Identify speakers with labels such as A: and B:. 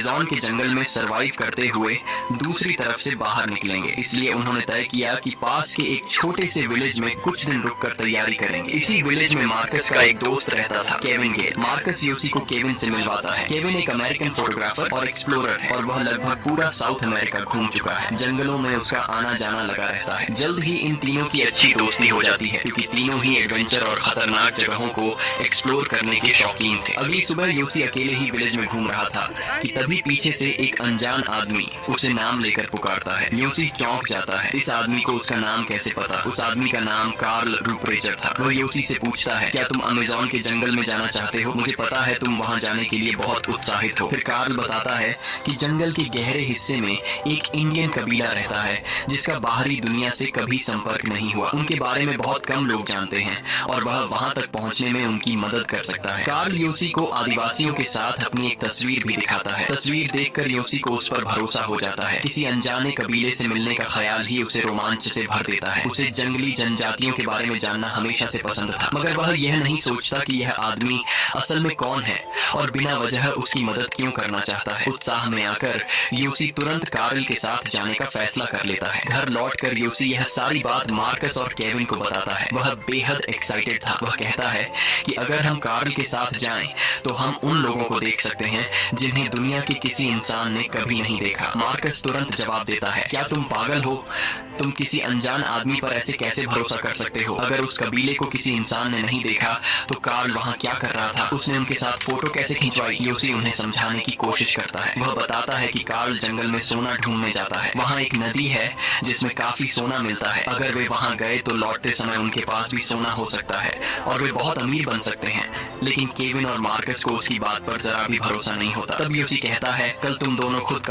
A: Amazon के जंगल में survive करते हुए दूसरी तरफ से बाहर निकलेंगे। इसलिए उन्होंने तय किया कि पास के एक छोटे से विलेज में कुछ दिन रुककर तैयारी करेंगे। इसी विलेज में मार्कस का एक दोस्त रहता था, केविन गेल। मार्कस यूसी को केविन से मिलवाता है। केविन एक अमेरिकन फोटोग्राफर और एक्सप्लोरर है और वह लगभग पूरा साउथ अमेरिका घूम चुका है। जंगलों में उसका आना जाना लगा रहता है। जल्द ही इन तीनों की अच्छी दोस्ती हो जाती है, क्योंकि तीनों ही एडवेंचर और खतरनाक जगहों को एक्सप्लोर करने के शौकीन थे। अगली सुबह यूसी अकेले ही विलेज में घूम रहा था कि तभी पीछे से एक अनजान आदमी उसे नाम लेकर पुकारता है। यूसी चौंक जाता है। इस आदमी को उसका नाम कैसे पता? उस आदमी का नाम कार्ल रूपरेचर था। वह यूसी से पूछता है, क्या तुम अमेज़न के जंगल में जाना चाहते हो? मुझे पता है तुम वहां जाने के लिए बहुत उत्साहित हो। फिर कार्ल बताता है कि जंगल के गहरे हिस्से में एक इंडियन कबीला रहता है जिसका बाहरी दुनिया से कभी संपर्क नहीं हुआ। उनके बारे में बहुत कम लोग जानते हैं और वह वहां तक पहुंचने में उनकी मदद कर सकता है। कार्ल यूसी को आदिवासियों के साथ अपनी एक तस्वीर भी दिखाता है। तस्वीर देखकर यूसी को उस पर भरोसा हो जाता है। किसी अनजाने कबीले से मिलने का ख्याल ही उसे रोमांच से भर देता है। उसे जंगली जनजातियों के बारे में जानना हमेशा से पसंद था, मगर वह यह नहीं सोचता कि यह आदमी असल में कौन है और बिना वजह उसकी मदद क्यों करना चाहता है। उत्साह में आकर यूसी तुरंत कार्ल के साथ जाने का फैसला कर लेता है। घर लौटकर यूसी यह सारी बात मार्कस और केविन को बताता है। वह बेहद एक्साइटेड था। वह कहता है कि अगर हम कार्ल के साथ जाएं तो हम उन लोगों को देख सकते हैं जिन्हें दुनिया के किसी इंसान ने कभी नहीं देखा। मार्कस तुरंत जवाब देता है, क्या तुम पागल हो? तुम किसी अनजान आदमी पर ऐसे कैसे भरोसा कर सकते हो? अगर उस कबीले को किसी इंसान ने नहीं देखा तो कार्ल वहां क्या कर रहा था? उसने उनके साथ फोटो कैसे खिंचवाई? यूसी उन्हें समझाने की कोशिश करता है। वह बताता है कि कार्ल जंगल में सोना ढूंढने जाता है। वहां एक नदी है जिसमें काफी सोना मिलता है। अगर वे वहां गए तो लौटते समय उनके पास भी सोना हो सकता है और वे बहुत अमीर बन सकते हैं। लेकिन केविन और मार्कस को उसकी बात पर जरा भी भरोसा नहीं होता। तब यूसी कहता है, कल तुम दोनों खुद